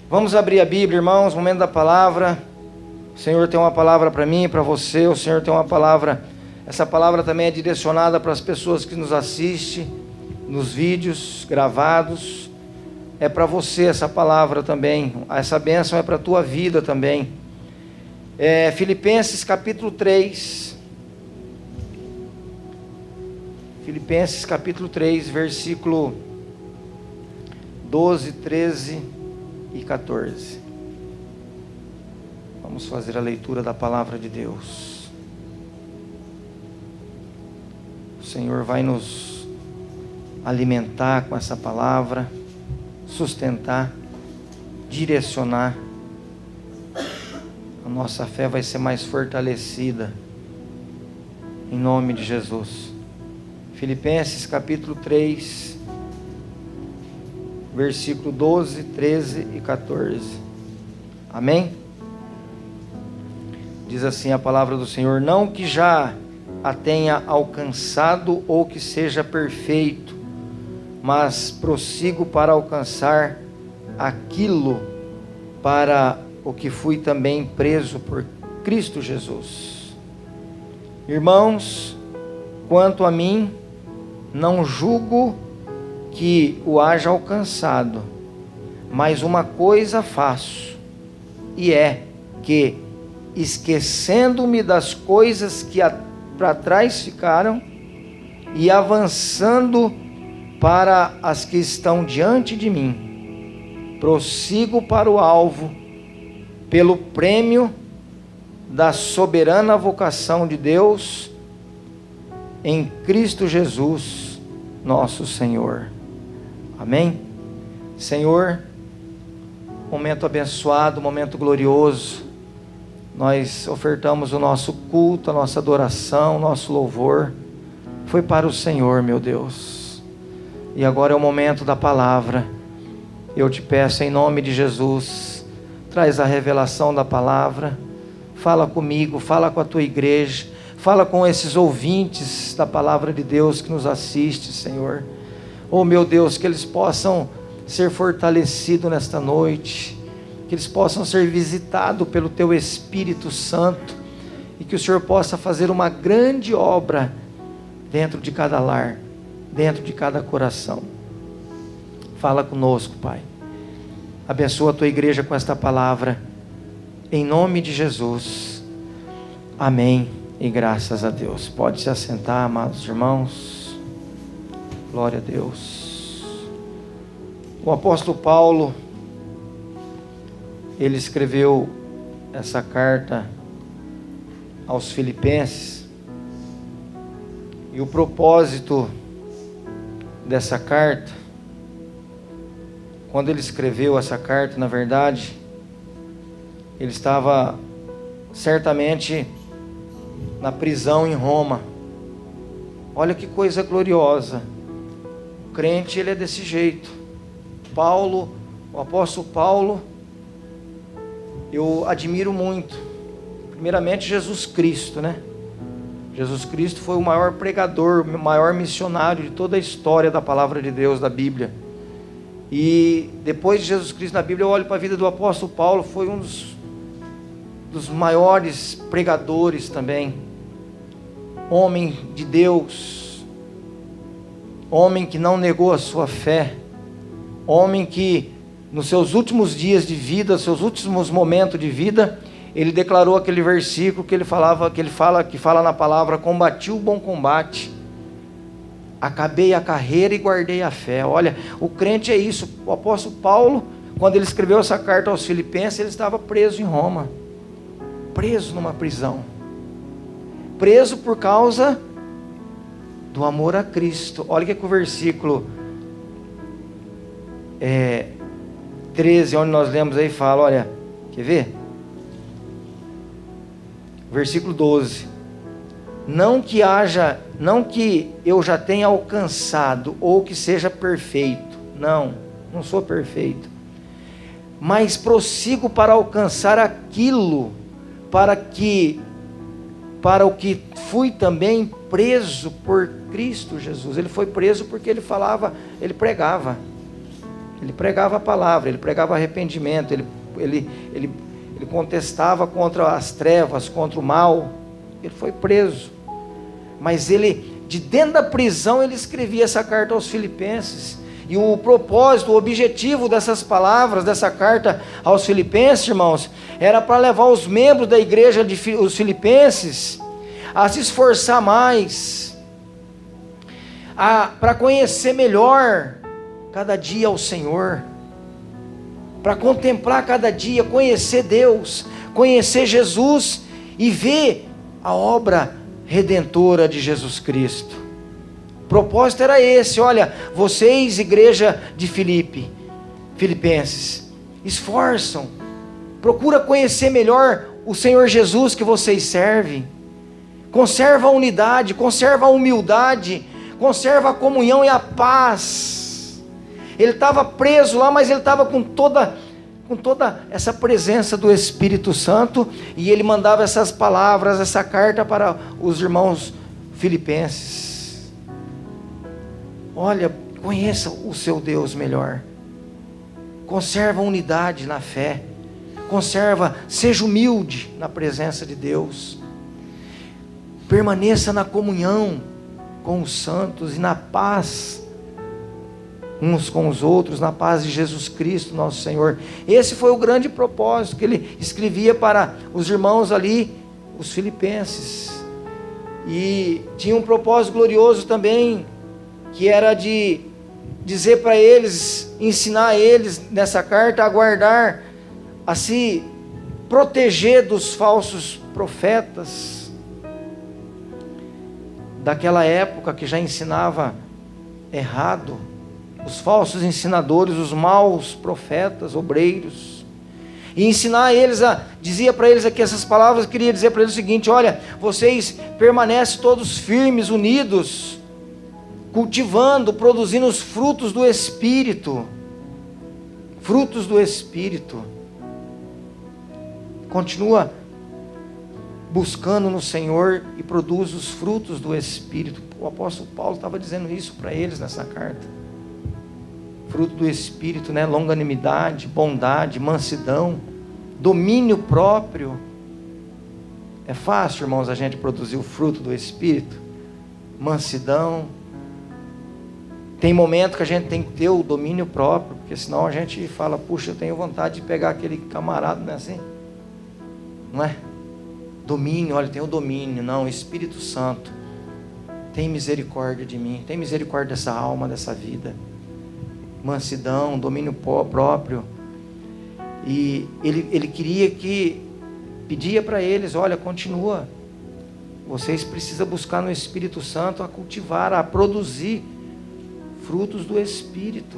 Vamos abrir a Bíblia, irmãos, momento da palavra. O Senhor tem uma palavra para mim e para você. O Senhor tem uma palavra. Essa palavra também é direcionada para as pessoas que nos assistem nos vídeos gravados. É para você essa palavra também. Essa bênção é para a tua vida também. Filipenses capítulo 3. Filipenses capítulo 3, versículo 12, 13 e 14. Vamos fazer a leitura da palavra de Deus. O Senhor vai nos alimentar com essa palavra, sustentar, direcionar. A nossa fé vai ser mais fortalecida, em nome de Jesus. Filipenses capítulo 3, versículo 12, 13 e 14. Amém? Diz assim a palavra do Senhor: não que já a tenha alcançado ou que seja perfeito, mas prossigo para alcançar aquilo para o que fui também preso por Cristo Jesus. Irmãos, quanto a mim, não julgo que o haja alcançado, mas uma coisa faço, e é que, esquecendo-me das coisas que para trás ficaram, e avançando para as que estão diante de mim, prossigo para o alvo, pelo prêmio da soberana vocação de Deus, em Cristo Jesus, nosso Senhor. Amém? Senhor, momento abençoado, momento glorioso. Nós ofertamos o nosso culto, a nossa adoração, o nosso louvor. Foi para o Senhor, meu Deus. E agora é o momento da palavra. Eu te peço em nome de Jesus, traz a revelação da palavra. Fala comigo, fala com a tua igreja. Fala com esses ouvintes da palavra de Deus que nos assiste, Senhor. Oh, meu Deus, que eles possam ser fortalecidos nesta noite, que eles possam ser visitados pelo Teu Espírito Santo, e que o Senhor possa fazer uma grande obra dentro de cada lar, dentro de cada coração. Fala conosco, Pai. Abençoa a Tua igreja com esta palavra, em nome de Jesus. Amém. E graças a Deus. Pode se assentar, amados irmãos. Glória a Deus. O apóstolo Paulo, ele escreveu essa carta aos Filipenses. E o propósito dessa carta, quando ele escreveu essa carta, na verdade, ele estava certamente na prisão em Roma. Olha que coisa gloriosa. O crente, ele é desse jeito. Paulo, o apóstolo Paulo, eu admiro muito. Primeiramente Jesus Cristo, né? Jesus Cristo foi o maior pregador, o maior missionário de toda a história da palavra de Deus, da Bíblia. E depois de Jesus Cristo na Bíblia, eu olho para a vida do apóstolo Paulo, foi um dos maiores pregadores também. Homem de Deus, homem que não negou a sua fé, homem que nos seus últimos dias de vida, seus últimos momentos de vida, ele declarou aquele versículo que ele fala na palavra: combati o bom combate, acabei a carreira e guardei a fé. Olha, o crente é isso. O apóstolo Paulo, quando ele escreveu essa carta aos Filipenses, ele estava preso em Roma, preso numa prisão, preso por causa do amor a Cristo. Olha o que o versículo 13, onde nós lemos aí, fala, olha, quer ver? Versículo 12: não que eu já tenha alcançado ou que seja perfeito, não sou perfeito, mas prossigo para alcançar aquilo para o que fui também preso por Cristo Jesus. Ele foi preso porque ele pregava. Ele pregava a palavra, ele pregava arrependimento, ele contestava contra as trevas, contra o mal. Ele foi preso, mas ele, de dentro da prisão, ele escrevia essa carta aos Filipenses. E o propósito, o objetivo dessas palavras, dessa carta aos Filipenses, irmãos, era para levar os membros da igreja os Filipenses a se esforçar mais, para conhecer melhor cada dia ao Senhor, para contemplar cada dia, conhecer Deus, conhecer Jesus e ver a obra redentora de Jesus Cristo. O propósito era esse: olha, vocês, igreja de Filipenses, esforçam, procura conhecer melhor o Senhor Jesus que vocês servem, conserva a unidade, conserva a humildade, conserva a comunhão e a paz. Ele estava preso lá, mas ele estava com toda essa presença do Espírito Santo, e ele mandava essas palavras, essa carta para os irmãos filipenses. Olha, conheça o seu Deus melhor, conserva a unidade na fé, seja humilde na presença de Deus, permaneça na comunhão com os santos e na paz uns com os outros, na paz de Jesus Cristo, nosso Senhor. Esse foi o grande propósito que ele escrevia para os irmãos ali, os filipenses. E tinha um propósito glorioso também, que era de dizer para eles, ensinar eles nessa carta a guardar, a se proteger dos falsos profetas daquela época, que já ensinava errado, os falsos ensinadores, os maus profetas, obreiros, e ensinar eles dizia para eles aqui essas palavras, queria dizer para eles o seguinte: olha, vocês permanecem todos firmes, unidos, cultivando, produzindo os frutos do Espírito, continua buscando no Senhor e produz os frutos do Espírito. O apóstolo Paulo estava dizendo isso para eles nessa carta. Fruto do Espírito, né? Longanimidade, bondade, mansidão, domínio próprio. É fácil, irmãos, a gente produzir o fruto do Espírito? Mansidão. Tem momento que a gente tem que ter o domínio próprio, porque senão a gente fala: puxa, eu tenho vontade de pegar aquele camarada, não é assim? Não é? Domínio, olha, tem o domínio. Não, Espírito Santo, tem misericórdia de mim, tem misericórdia dessa alma, dessa vida. Mansidão, domínio próprio. E ele queria pedia para eles: olha, continua, vocês precisam buscar no Espírito Santo a cultivar, a produzir frutos do Espírito.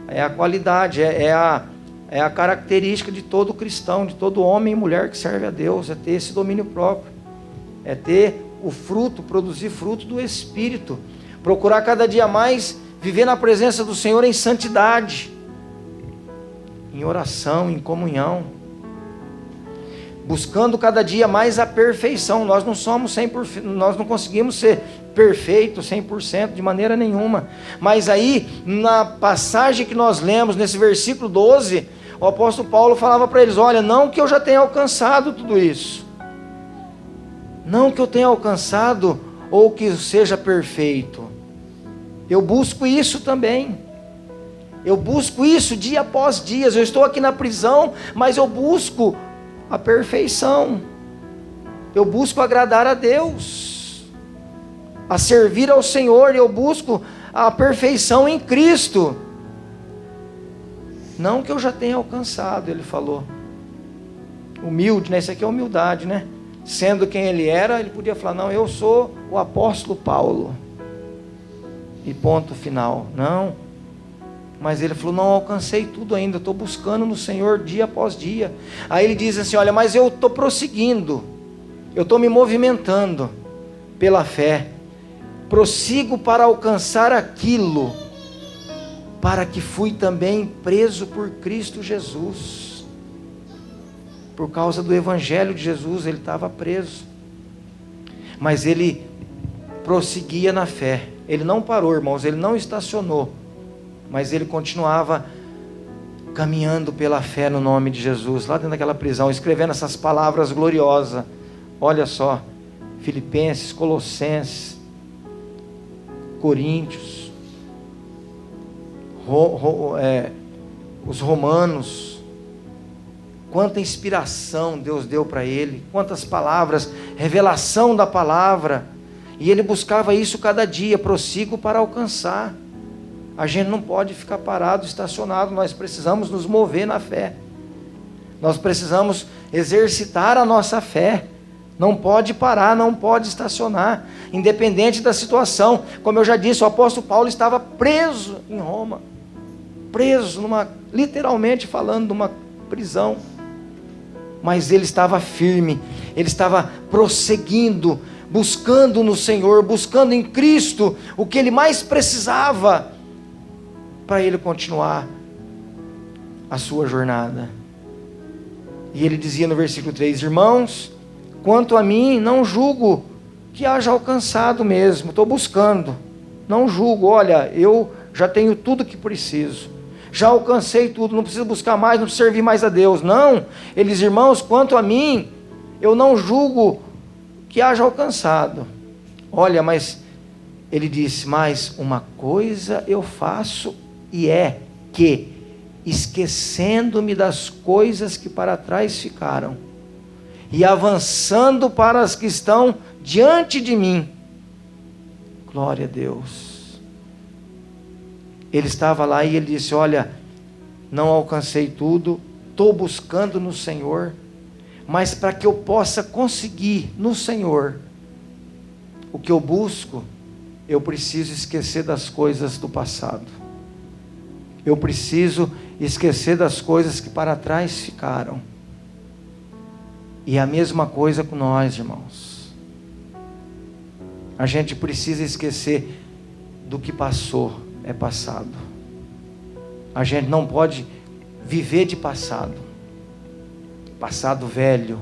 É a qualidade, é a característica de todo cristão, de todo homem e mulher que serve a Deus, é ter esse domínio próprio, é ter o fruto, produzir fruto do Espírito, procurar cada dia mais viver na presença do Senhor em santidade, em oração, em comunhão, buscando cada dia mais a perfeição. Nós não somos 100%, nós não conseguimos ser perfeitos 100% de maneira nenhuma. Mas aí, na passagem que nós lemos, nesse versículo 12, o apóstolo Paulo falava para eles: olha, não que eu já tenha alcançado tudo isso, não que eu tenha alcançado ou que seja perfeito. Eu busco isso também. Eu busco isso dia após dia. Eu estou aqui na prisão, mas eu busco a perfeição. Eu busco agradar a Deus, a servir ao Senhor. Eu busco a perfeição em Cristo. Não que eu já tenha alcançado, ele falou. Humilde, né? Isso aqui é humildade, né? Sendo quem ele era, ele podia falar: não, eu sou o apóstolo Paulo. E ponto final. Não. Mas ele falou: não alcancei tudo ainda, estou buscando no Senhor dia após dia. Aí ele diz assim: olha, mas eu estou prosseguindo, eu estou me movimentando pela fé, prossigo para alcançar aquilo para que fui também preso por Cristo Jesus. Por causa do Evangelho de Jesus ele estava preso, mas ele prosseguia na fé. Ele não parou, irmãos, ele não estacionou. mas ele continuava caminhando pela fé no nome de Jesus, lá dentro daquela prisão, escrevendo essas palavras gloriosas. Olha só, Filipenses, Colossenses, Coríntios, os Romanos. Quanta inspiração Deus deu para ele, quantas palavras, revelação da palavra, e ele buscava isso cada dia, prossigo para alcançar. A gente não pode ficar parado, estacionado, nós precisamos nos mover na fé, nós precisamos exercitar a nossa fé, não pode parar, não pode estacionar, independente da situação. Como eu já disse, o apóstolo Paulo estava preso em Roma, preso, literalmente falando, numa prisão, mas ele estava firme, ele estava prosseguindo, buscando no Senhor, buscando em Cristo o que ele mais precisava para ele continuar a sua jornada. E ele dizia no versículo 3: irmãos, quanto a mim, não julgo que haja alcançado mesmo, estou buscando, não julgo, olha, eu já tenho tudo que preciso, já alcancei tudo, não preciso buscar mais, não preciso servir mais a Deus. Não, eles, irmãos, quanto a mim, eu não julgo que haja alcançado. Olha, mas ele disse: mas uma coisa eu faço, e é que, esquecendo-me das coisas que para trás ficaram, e avançando para as que estão diante de mim. Glória a Deus. Ele estava lá e ele disse: olha, não alcancei tudo, estou buscando no Senhor, mas para que eu possa conseguir no Senhor o que eu busco, eu preciso esquecer das coisas do passado. Eu preciso esquecer das coisas que para trás ficaram. E é a mesma coisa com nós, irmãos. A gente precisa esquecer do que passou, é passado. A gente não pode viver de passado. Passado velho,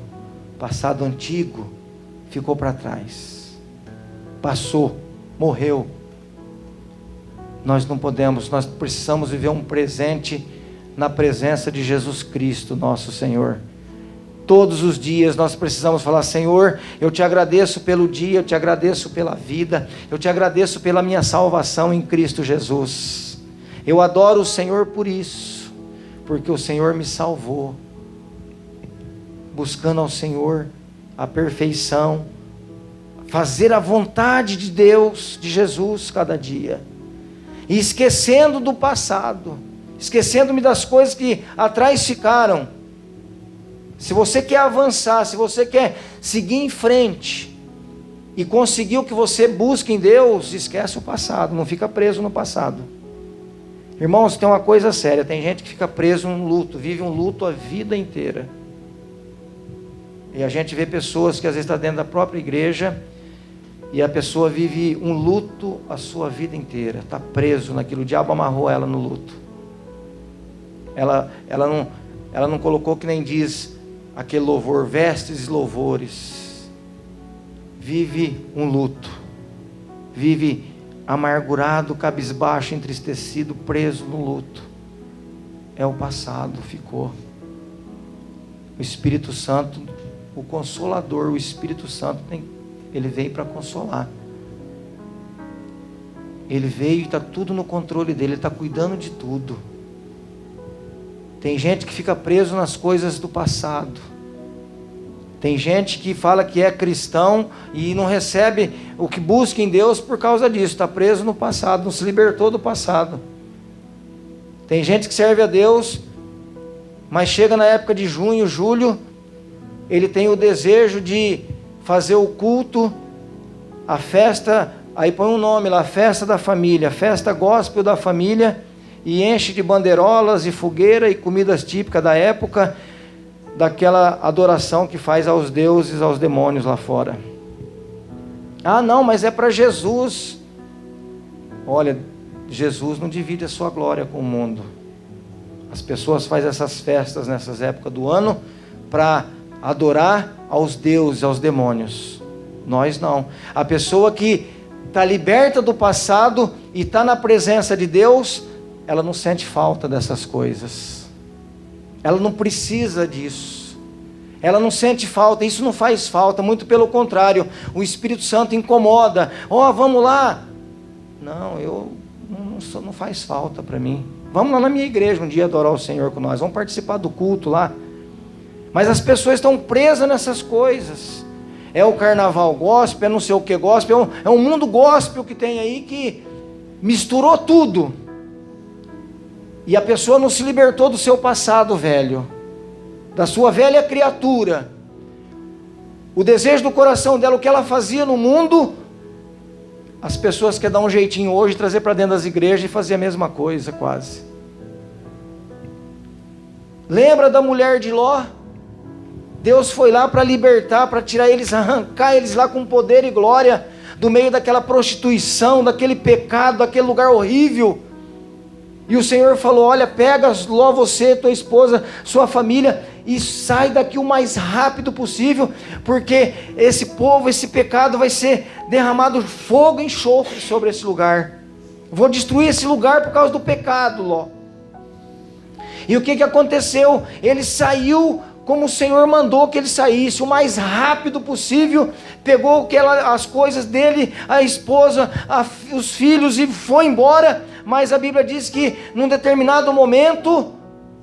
passado antigo, ficou para trás. Passou, morreu. Nós não podemos, nós precisamos viver um presente na presença de Jesus Cristo, nosso Senhor. Todos os dias nós precisamos falar: Senhor, eu te agradeço pelo dia, eu te agradeço pela vida, eu te agradeço pela minha salvação em Cristo Jesus. Eu adoro o Senhor por isso, porque o Senhor me salvou. Buscando ao Senhor a perfeição, fazer a vontade de Deus, de Jesus cada dia. E esquecendo do passado, esquecendo-me das coisas que atrás ficaram. Se você quer avançar, se você quer seguir em frente e conseguir o que você busca em Deus, esquece o passado, não fica preso no passado. Irmãos, tem uma coisa séria, tem gente que fica preso num luto, vive um luto a vida inteira. E a gente vê pessoas que às vezes estão dentro da própria igreja, e a pessoa vive um luto a sua vida inteira, está preso naquilo, o diabo amarrou ela no luto. Ela não colocou, que nem diz aquele louvor, vestes e louvores. Vive um luto, vive amargurado, cabisbaixo, entristecido, preso no luto. É o passado, ficou. O Espírito Santo, o Consolador, o Espírito Santo ele veio para consolar. Ele veio e está tudo no controle dele, ele está cuidando de tudo. Tem gente que fica preso nas coisas do passado. Tem gente que fala que é cristão e não recebe o que busca em Deus por causa disso. Está preso no passado, não se libertou do passado. Tem gente que serve a Deus, mas chega na época de junho, julho, ele tem o desejo de fazer o culto, a festa, aí põe um nome lá, festa da família, festa gospel da família, e enche de bandeirolas e fogueira e comidas típicas da época, daquela adoração que faz aos deuses, aos demônios lá fora. Ah, não, mas é para Jesus. Olha, Jesus não divide a sua glória com o mundo. As pessoas fazem essas festas nessas épocas do ano para adorar aos deuses, aos demônios. Nós não. A pessoa que está liberta do passado e está na presença de Deus, ela não sente falta dessas coisas. Ela não precisa disso. Ela não sente falta, isso não faz falta, muito pelo contrário, o Espírito Santo incomoda. Vamos lá. Não, não faz falta para mim. Vamos lá na minha igreja um dia adorar o Senhor com nós, vamos participar do culto lá. Mas as pessoas estão presas nessas coisas. É o carnaval gospel, é não sei o que gospel, é um mundo gospel que tem aí que misturou tudo. E a pessoa não se libertou do seu passado velho, da sua velha criatura. O desejo do coração dela, o que ela fazia no mundo, as pessoas querem dar um jeitinho hoje, trazer para dentro das igrejas e fazer a mesma coisa quase. Lembra da mulher de Ló? Deus foi lá para libertar, para tirar eles, arrancar eles lá com poder e glória, do meio daquela prostituição, daquele pecado, daquele lugar horrível. E o Senhor falou: olha, pega Ló, você, tua esposa, sua família, e sai daqui o mais rápido possível, porque esse povo, esse pecado vai ser derramado fogo e enxofre sobre esse lugar. Vou destruir esse lugar por causa do pecado, Ló. E o que aconteceu? Ele saiu como o Senhor mandou que ele saísse, o mais rápido possível, pegou as coisas dele, a esposa, os filhos, e foi embora. Mas a Bíblia diz que num determinado momento,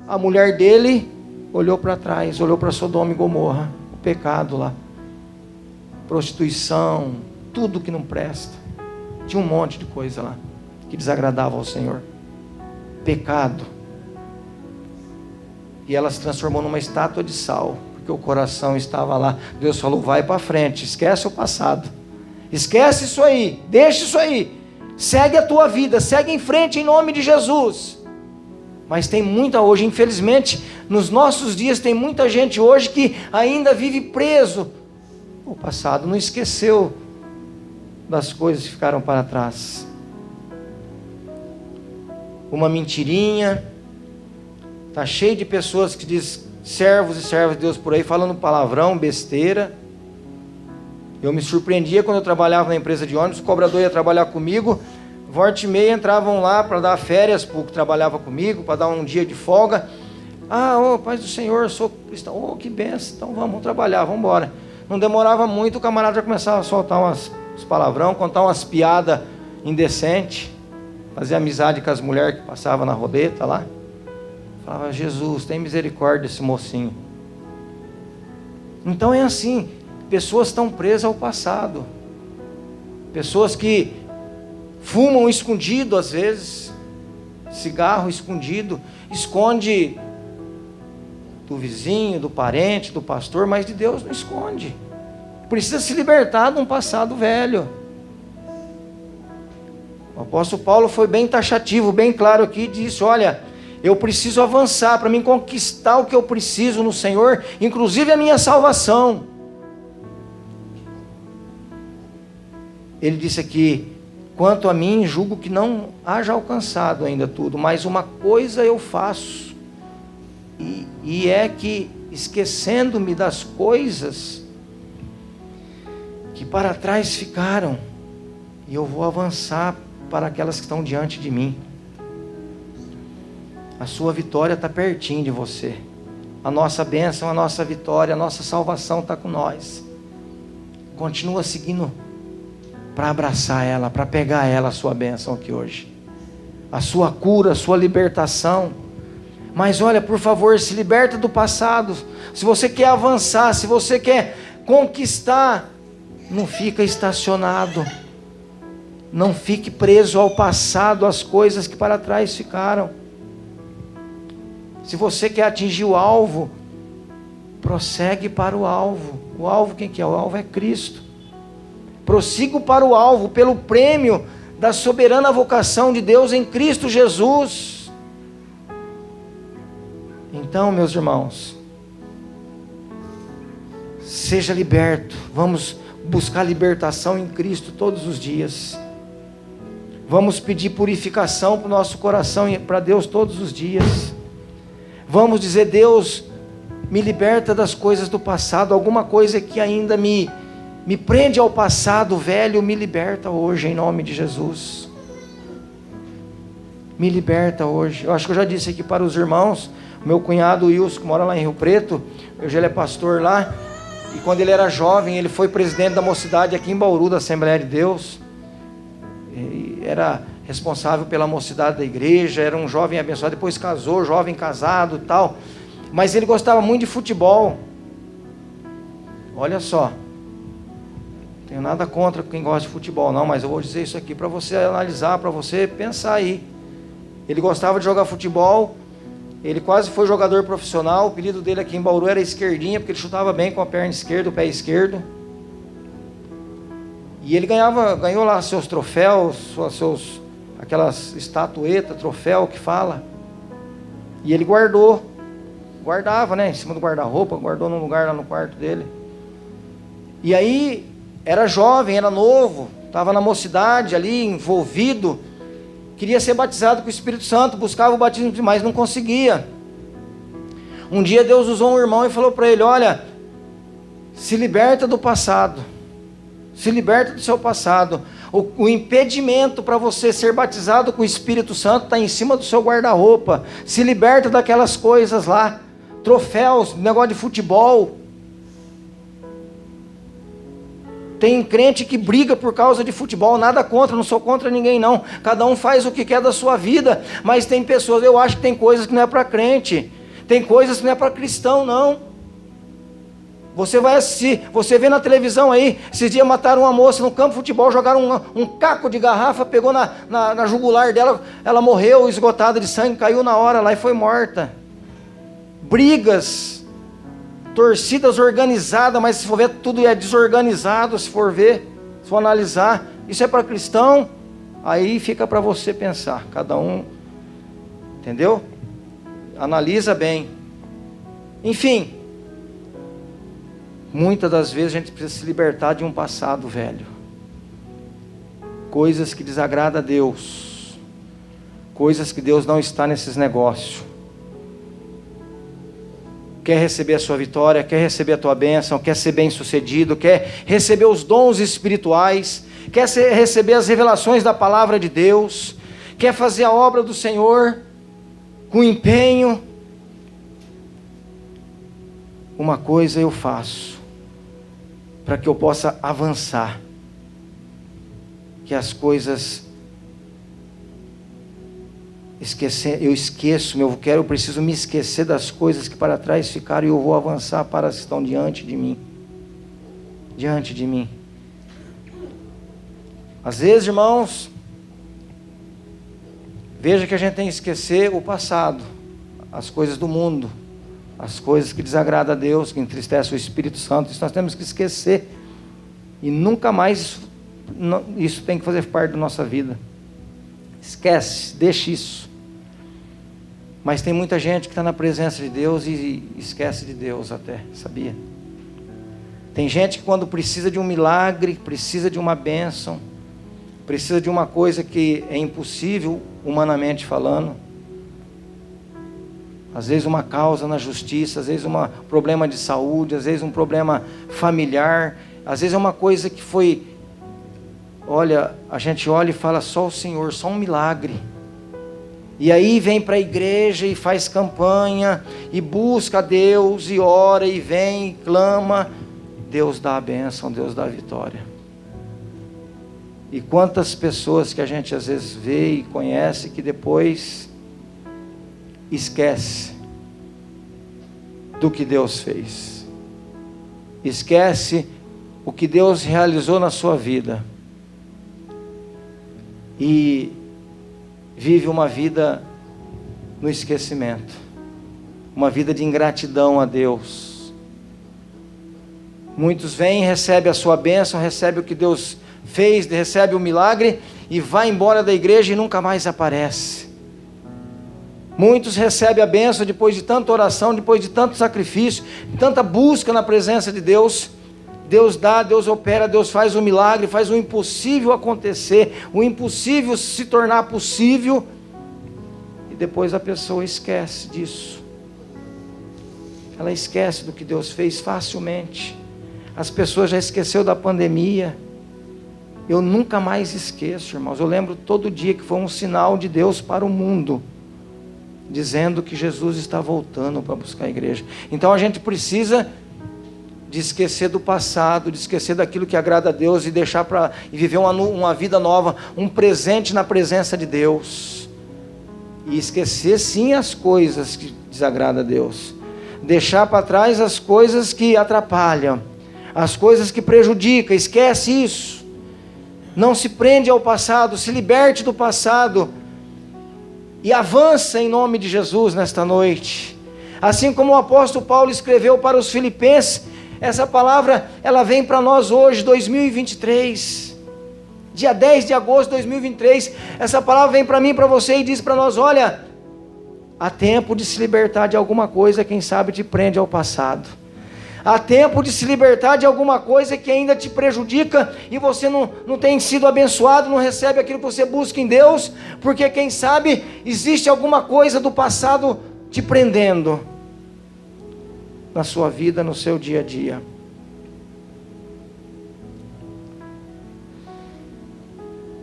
a mulher dele olhou para trás, olhou para Sodoma e Gomorra, o pecado lá, prostituição, tudo que não presta, tinha um monte de coisa lá, que desagradava ao Senhor, pecado. E ela se transformou numa estátua de sal, porque o coração estava lá. Deus falou: vai para frente, esquece o passado, esquece isso aí, deixa isso aí, segue a tua vida, segue em frente em nome de Jesus. Mas tem muita hoje, infelizmente, nos nossos dias tem muita gente hoje que ainda vive preso o passado, não esqueceu das coisas que ficaram para trás. Uma mentirinha. Está cheio de pessoas que dizem servos e servas de Deus por aí, falando palavrão, besteira. Eu me surpreendia quando eu trabalhava na empresa de ônibus, o cobrador ia trabalhar comigo, volta e meia entravam lá para dar férias para o que trabalhava comigo, para dar um dia de folga. Paz do Senhor, eu sou cristão, que benção, então vamos trabalhar, vamos embora. Não demorava muito, o camarada já começava a soltar uns palavrão, contar umas piadas indecentes, fazer amizade com as mulheres que passavam na roleta lá. Falava: Jesus, tem misericórdia desse mocinho. Então é assim, pessoas estão presas ao passado, pessoas que fumam escondido às vezes, cigarro escondido, esconde do vizinho, do parente, do pastor, mas de Deus não esconde. Precisa se libertar de um passado velho. O apóstolo Paulo foi bem taxativo, bem claro aqui, disse: olha, eu preciso avançar para mim conquistar o que eu preciso no Senhor, inclusive a minha salvação. Ele disse aqui: quanto a mim, julgo que não haja alcançado ainda tudo, mas uma coisa eu faço, e é que, esquecendo-me das coisas que para trás ficaram, e eu vou avançar para aquelas que estão diante de mim. A sua vitória está pertinho de você. A nossa bênção, a nossa vitória, a nossa salvação está com nós. Continua seguindo para abraçar ela, para pegar ela, a sua bênção aqui hoje. A sua cura, a sua libertação. Mas olha, por favor, se liberta do passado. Se você quer avançar, se você quer conquistar, não fica estacionado. Não fique preso ao passado, às coisas que para trás ficaram. Se você quer atingir o alvo, prossegue para o alvo. O alvo quem que é? O alvo é Cristo. Prossigo para o alvo, pelo prêmio da soberana vocação de Deus em Cristo Jesus. Então, meus irmãos, seja liberto. Vamos buscar libertação em Cristo todos os dias. Vamos pedir purificação para o nosso coração e para Deus todos os dias. Vamos dizer: Deus, me liberta das coisas do passado. Alguma coisa que ainda me prende ao passado velho, me liberta hoje em nome de Jesus. Me liberta hoje. Eu acho que eu já disse aqui para os irmãos, meu cunhado Wilson, que mora lá em Rio Preto, hoje ele é pastor lá, e quando ele era jovem, ele foi presidente da mocidade aqui em Bauru, da Assembleia de Deus, e era responsável pela mocidade da igreja, era um jovem abençoado, depois casou, jovem casado e tal, mas ele gostava muito de futebol. Olha só, não tenho nada contra quem gosta de futebol não, mas eu vou dizer isso aqui para você analisar, para você pensar aí. Ele gostava de jogar futebol, ele quase foi jogador profissional, o apelido dele aqui em Bauru era Esquerdinha, porque ele chutava bem com a perna esquerda, o pé esquerdo. E ele ganhou lá seus troféus, aquelas estatuetas, troféu que fala. E ele guardava, né, em cima do guarda-roupa, guardou num lugar lá no quarto dele. E aí, era jovem, era novo, estava na mocidade ali, envolvido, queria ser batizado com o Espírito Santo, buscava o batismo, mas não conseguia. Um dia Deus usou um irmão e falou para ele: olha, se liberta do passado, se liberta do seu passado. O impedimento para você ser batizado com o Espírito Santo está em cima do seu guarda-roupa. Se liberta daquelas coisas lá, troféus, negócio de futebol. Tem crente que briga por causa de futebol, nada contra, não sou contra ninguém não. Cada um faz o que quer da sua vida, mas tem pessoas, eu acho que tem coisas que não é para crente, tem coisas que não é para cristão não. Você vai assistir, você vê na televisão aí, esses dias mataram uma moça no campo de futebol, jogaram um caco de garrafa, pegou na jugular dela, ela morreu esgotada de sangue, caiu na hora lá e foi morta. Brigas, torcidas organizadas, mas se for ver, tudo é desorganizado, se for analisar, isso é para cristão? Aí fica para você pensar, cada um, entendeu? Analisa bem. Enfim, muitas das vezes a gente precisa se libertar de um passado velho, coisas que desagradam a Deus, coisas que Deus não está nesses negócios. Quer receber a sua vitória, quer receber a tua bênção, quer ser bem sucedido, quer receber os dons espirituais, quer receber as revelações da palavra de Deus, quer fazer a obra do Senhor com empenho. Uma coisa eu faço, para que eu possa avançar, que as coisas eu preciso me esquecer das coisas que para trás ficaram e eu vou avançar para as que estão diante de mim. Às vezes, irmãos, veja que a gente tem que esquecer o passado, as coisas do mundo, as coisas que desagradam a Deus, que entristecem o Espírito Santo. Isso nós temos que esquecer e nunca mais isso tem que fazer parte da nossa vida. Esquece, deixa isso. Mas tem muita gente que está na presença de Deus e esquece de Deus até, sabia? Tem gente que quando precisa de um milagre, precisa de uma bênção, precisa de uma coisa que é impossível humanamente falando, às vezes uma causa na justiça, às vezes um problema de saúde, às vezes um problema familiar, às vezes é uma coisa que foi, olha, a gente olha e fala, só o Senhor, só um milagre. E aí vem para a igreja e faz campanha, e busca a Deus, e ora, e vem, e clama. Deus dá a bênção, Deus dá a vitória. E quantas pessoas que a gente às vezes vê e conhece, que depois esquece do que Deus fez. Esquece o que Deus realizou na sua vida. E vive uma vida no esquecimento, uma vida de ingratidão a Deus. Muitos vêm, recebem a sua bênção, recebem o que Deus fez, recebem o milagre e vai embora da igreja e nunca mais aparece. Muitos recebem a bênção depois de tanta oração, depois de tanto sacrifício, tanta busca na presença de Deus. Deus dá, Deus opera, Deus faz o milagre, faz o impossível acontecer, o impossível se tornar possível, e depois a pessoa esquece disso. Ela esquece do que Deus fez facilmente. As pessoas já esqueceram da pandemia, Eu nunca mais esqueço, irmãos. Eu lembro todo dia que foi um sinal de Deus para o mundo, dizendo que Jesus está voltando para buscar a igreja. Então a gente precisa de esquecer do passado, de esquecer daquilo que agrada a Deus e deixar e viver uma vida nova, um presente na presença de Deus. E esquecer sim as coisas que desagradam a Deus. Deixar para trás as coisas que atrapalham, as coisas que prejudicam. Esquece isso. Não se prende ao passado, se liberte do passado e avança em nome de Jesus nesta noite. Assim como o apóstolo Paulo escreveu para os Filipenses, essa palavra ela vem para nós hoje, 2023, dia 10 de agosto de 2023, essa palavra vem para mim e para você e diz para nós: olha, há tempo de se libertar de alguma coisa, quem sabe te prende ao passado. Há tempo de se libertar de alguma coisa que ainda te prejudica e você não tem sido abençoado, não recebe aquilo que você busca em Deus, porque quem sabe existe alguma coisa do passado te prendendo na sua vida, no seu dia a dia.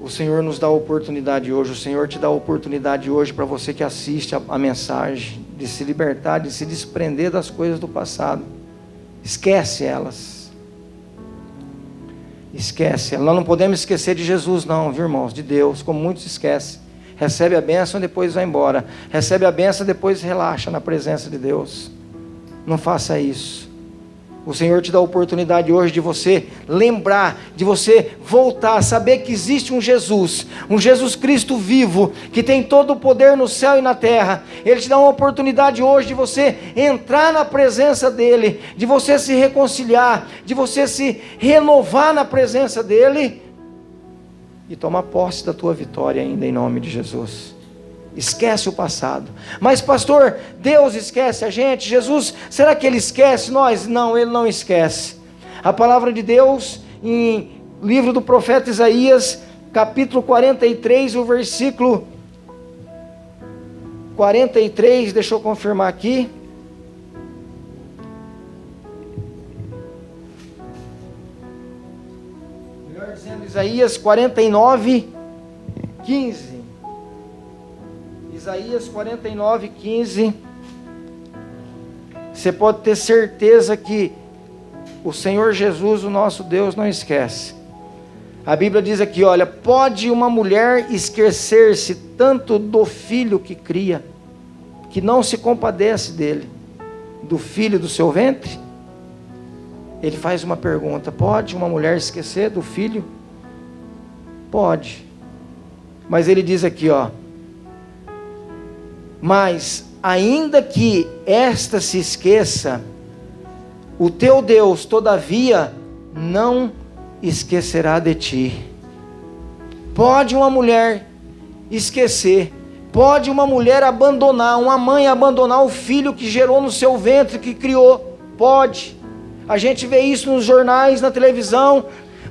O Senhor nos dá a oportunidade hoje, o Senhor te dá a oportunidade hoje para você que assiste a mensagem, de se libertar, de se desprender das coisas do passado. Esquece elas. Esquece. Nós não podemos esquecer de Jesus não, viu, irmãos? De Deus, como muitos esquecem. Recebe a bênção e depois vai embora. Recebe a bênção e depois relaxa na presença de Deus. Não faça isso. O Senhor te dá a oportunidade hoje de você lembrar, de você voltar a saber que existe um Jesus Cristo vivo, que tem todo o poder no céu e na terra. Ele te dá uma oportunidade hoje de você entrar na presença dEle, de você se reconciliar, de você se renovar na presença dEle e tomar posse da tua vitória ainda em nome de Jesus. Esquece o passado. Mas pastor, Deus esquece a gente? Jesus, será que Ele esquece nós? Não, Ele não esquece. A palavra de Deus em livro do profeta Isaías, capítulo 43, o versículo 43, deixa eu confirmar aqui. Melhor dizendo, Isaías 49, 15. Isaías 49, 15. Você pode ter certeza que o Senhor Jesus, o nosso Deus, não esquece. A Bíblia diz aqui, olha: pode uma mulher esquecer-se tanto do filho que cria, que não se compadece dele, do filho do seu ventre? Ele faz uma pergunta: pode uma mulher esquecer do filho? Pode. Mas ele diz aqui, ó: mas ainda que esta se esqueça, o teu Deus todavia não esquecerá de ti. Pode uma mulher esquecer, pode uma mulher abandonar, uma mãe abandonar o filho que gerou no seu ventre, que criou, pode. A gente vê isso nos jornais, na televisão,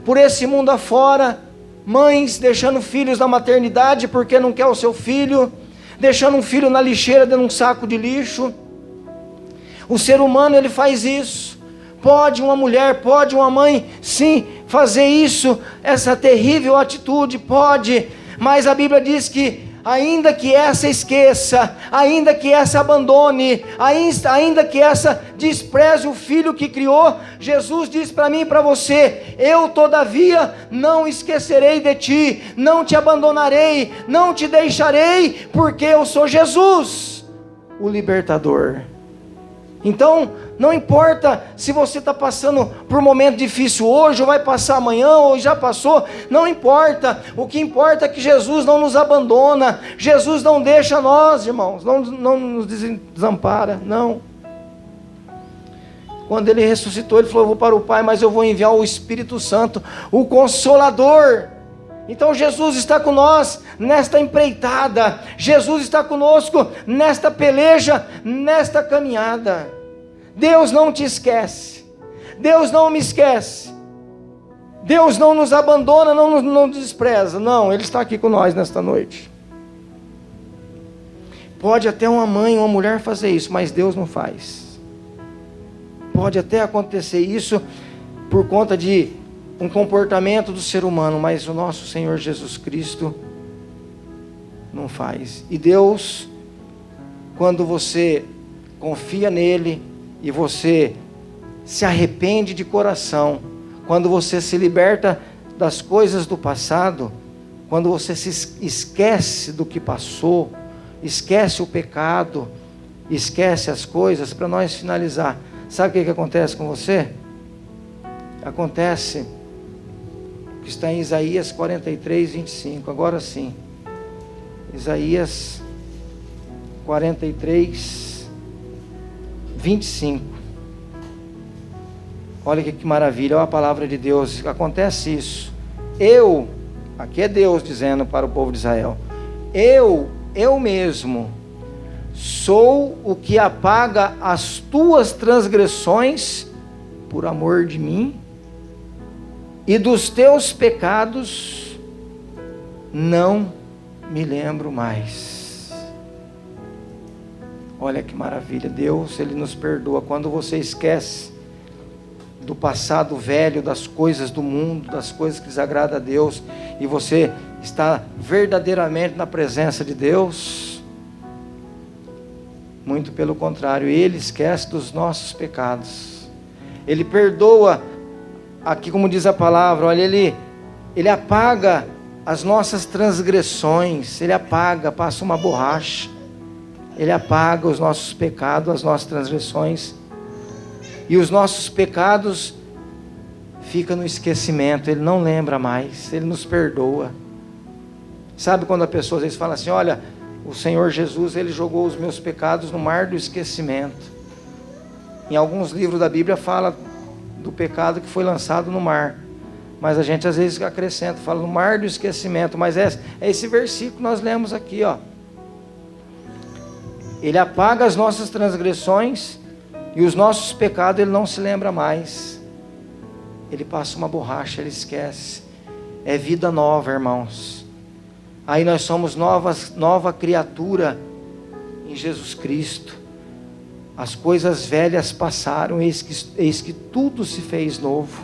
por esse mundo afora, mães deixando filhos na maternidade porque não quer o seu filho, deixando um filho na lixeira dentro de um saco de lixo. O ser humano, ele faz isso. Pode uma mulher, pode uma mãe, sim, fazer isso, essa terrível atitude, pode. Mas a Bíblia diz que ainda que essa esqueça, ainda que essa abandone, ainda que essa despreze o filho que criou, Jesus diz para mim e para você: eu todavia não esquecerei de ti, não te abandonarei, não te deixarei, porque eu sou Jesus, o libertador. Então, não importa se você está passando por um momento difícil hoje, ou vai passar amanhã, ou já passou, não importa. O que importa é que Jesus não nos abandona, Jesus não deixa nós, irmãos, não nos desampara, não. Quando Ele ressuscitou, Ele falou: eu vou para o Pai, mas eu vou enviar o Espírito Santo, o Consolador. Então Jesus está com nós nesta empreitada, Jesus está conosco nesta peleja, nesta caminhada. Deus não te esquece, Deus não me esquece, Deus não nos abandona, não nos despreza, não, Ele está aqui com nós nesta noite. Pode até uma mãe, uma mulher fazer isso, mas Deus não faz. Pode até acontecer isso por conta de um comportamento do ser humano, mas o nosso Senhor Jesus Cristo não faz. E Deus, quando você confia nele e você se arrepende de coração, quando você se liberta das coisas do passado, quando você se esquece do que passou, esquece o pecado, esquece as coisas, para nós finalizar, sabe o que acontece com você? Acontece o que está em Isaías 43, 25, agora sim, Isaías 43, 25, olha que maravilha, olha a palavra de Deus, acontece isso, aqui é Deus dizendo para o povo de Israel, eu mesmo sou o que apaga as tuas transgressões por amor de mim, e dos teus pecados não me lembro mais. Olha que maravilha, Deus, Ele nos perdoa quando você esquece do passado velho, das coisas do mundo, das coisas que desagradam a Deus, e você está verdadeiramente na presença de Deus. Muito pelo contrário, Ele esquece dos nossos pecados, Ele perdoa, aqui como diz a palavra, olha, Ele apaga as nossas transgressões, Ele apaga, passa uma borracha, Ele apaga os nossos pecados, as nossas transgressões, e os nossos pecados ficam no esquecimento, Ele não lembra mais, Ele nos perdoa. Sabe quando a pessoa às vezes fala assim, olha, o Senhor Jesus, Ele jogou os meus pecados no mar do esquecimento. Em alguns livros da Bíblia fala do pecado que foi lançado no mar, mas a gente às vezes acrescenta, fala no mar do esquecimento, mas é esse versículo que nós lemos aqui, ó. Ele apaga as nossas transgressões e os nossos pecados Ele não se lembra mais. Ele passa uma borracha, Ele esquece. É vida nova, irmãos. Aí nós somos nova criatura em Jesus Cristo. As coisas velhas passaram, eis que tudo se fez novo.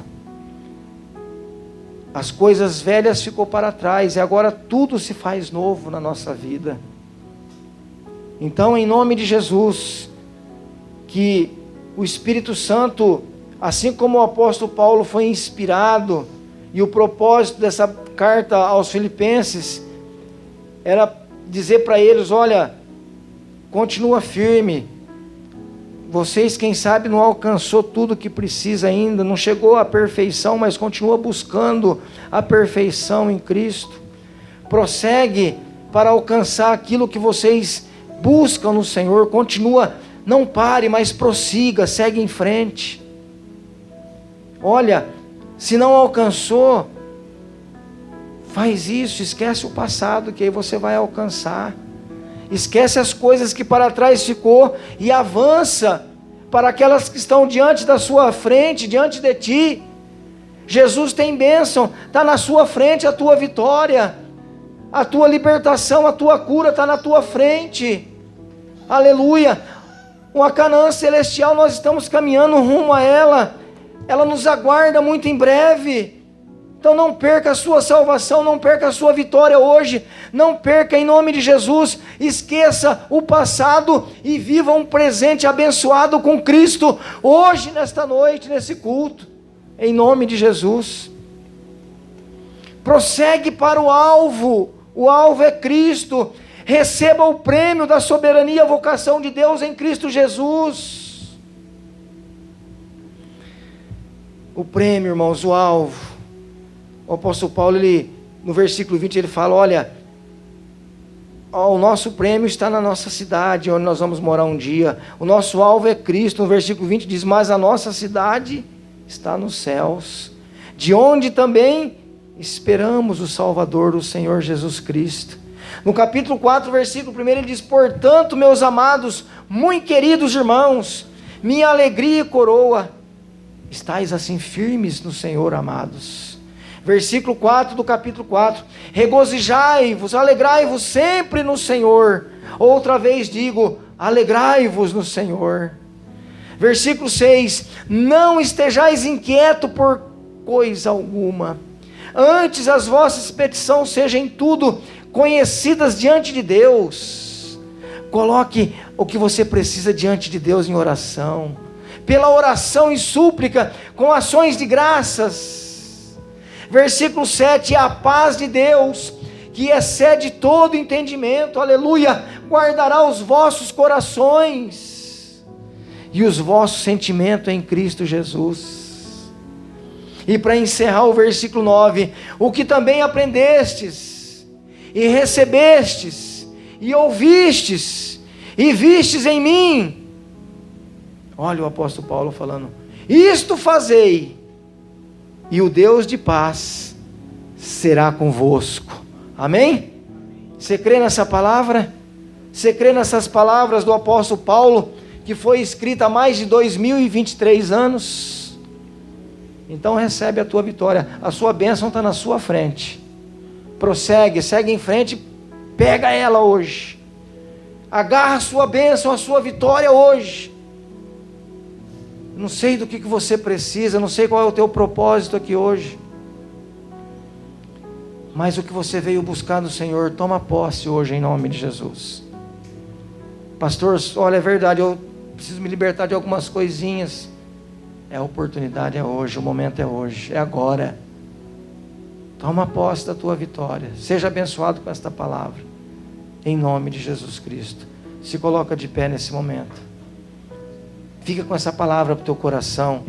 As coisas velhas ficou para trás e agora tudo se faz novo na nossa vida. Então, em nome de Jesus, que o Espírito Santo, assim como o apóstolo Paulo foi inspirado, e o propósito dessa carta aos Filipenses era dizer para eles, olha, continua firme, vocês quem sabe não alcançou tudo que precisa ainda, não chegou à perfeição, mas continua buscando a perfeição em Cristo, prossegue para alcançar aquilo que vocês buscam no Senhor, continua, não pare, mas prossiga, segue em frente. Olha, se não alcançou, faz isso, esquece o passado, que aí você vai alcançar. Esquece as coisas que para trás ficou e avança para aquelas que estão diante da sua frente, diante de ti. Jesus tem bênção, está na sua frente a tua vitória, a tua libertação, a tua cura está na tua frente. Aleluia. Uma Canaã celestial, nós estamos caminhando rumo a ela. Ela nos aguarda muito em breve. Então não perca a sua salvação, não perca a sua vitória hoje, não perca em nome de Jesus, esqueça o passado e viva um presente abençoado com Cristo, hoje, nesta noite, nesse culto, em nome de Jesus. Prossegue para o alvo é Cristo, receba o prêmio da soberania e vocação de Deus em Cristo Jesus. O prêmio, irmãos, o alvo. O apóstolo Paulo, no versículo 20, ele fala, olha, o nosso prêmio está na nossa cidade, onde nós vamos morar um dia. O nosso alvo é Cristo. No versículo 20 diz, mas a nossa cidade está nos céus, de onde também esperamos o Salvador, o Senhor Jesus Cristo. No capítulo 4, versículo 1, ele diz, portanto, meus amados, muito queridos irmãos, minha alegria e coroa, estais assim firmes no Senhor, amados. Versículo 4 do capítulo 4, regozijai-vos, alegrai-vos sempre no Senhor. Outra vez digo, alegrai-vos no Senhor. Versículo 6, não estejais inquietos por coisa alguma. Antes as vossas petições sejam em tudo conhecidas diante de Deus. Coloque o que você precisa diante de Deus em oração. Pela oração e súplica, com ações de graças. Versículo 7, a paz de Deus, que excede todo entendimento, aleluia, guardará os vossos corações e os vossos sentimentos em Cristo Jesus. E para encerrar o versículo 9, o que também aprendestes, e recebestes, e ouvistes, e vistes em mim. Olha o apóstolo Paulo falando, isto fazei, e o Deus de paz será convosco. Amém? Você crê nessa palavra? Você crê nessas palavras do apóstolo Paulo, que foi escrita há mais de 2023 anos? Então recebe a tua vitória, a sua bênção está na sua frente. Prossegue, segue em frente, pega ela hoje. Agarra a sua bênção, a sua vitória hoje. Não sei do que você precisa, não sei qual é o teu propósito aqui hoje. Mas o que você veio buscar no Senhor, toma posse hoje em nome de Jesus. Pastor, olha, é verdade, eu preciso me libertar de algumas coisinhas. A oportunidade é hoje, o momento é hoje, é agora. Toma posse da tua vitória. Seja abençoado com esta palavra. Em nome de Jesus Cristo. Se coloca de pé nesse momento. Fica com essa palavra para o teu coração.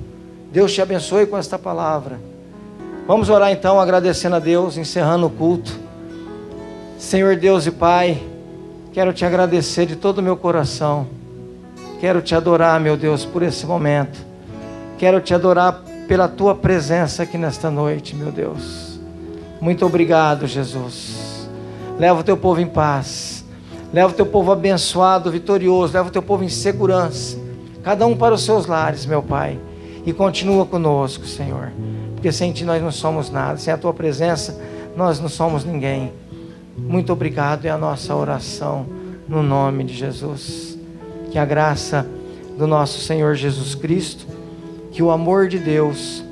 Deus te abençoe com esta palavra. Vamos orar então, agradecendo a Deus, encerrando o culto. Senhor Deus e Pai, quero te agradecer de todo o meu coração. Quero te adorar, meu Deus, por esse momento. Quero te adorar pela tua presença aqui nesta noite, meu Deus. Muito obrigado, Jesus. Leva o teu povo em paz. Leva o teu povo abençoado, vitorioso. Leva o teu povo em segurança. Cada um para os seus lares, meu Pai. E continua conosco, Senhor. Porque sem ti nós não somos nada. Sem a tua presença nós não somos ninguém. Muito obrigado, é a nossa oração no nome de Jesus. Que a graça do nosso Senhor Jesus Cristo, que o amor de Deus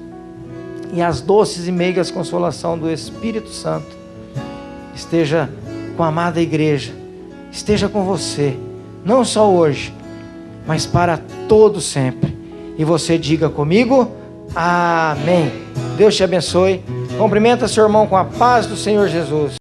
e as doces e meigas consolação do Espírito Santo esteja com a amada igreja, esteja com você, não só hoje, mas para todo sempre. E você diga comigo, amém. Deus te abençoe. Cumprimenta seu irmão com a paz do Senhor Jesus.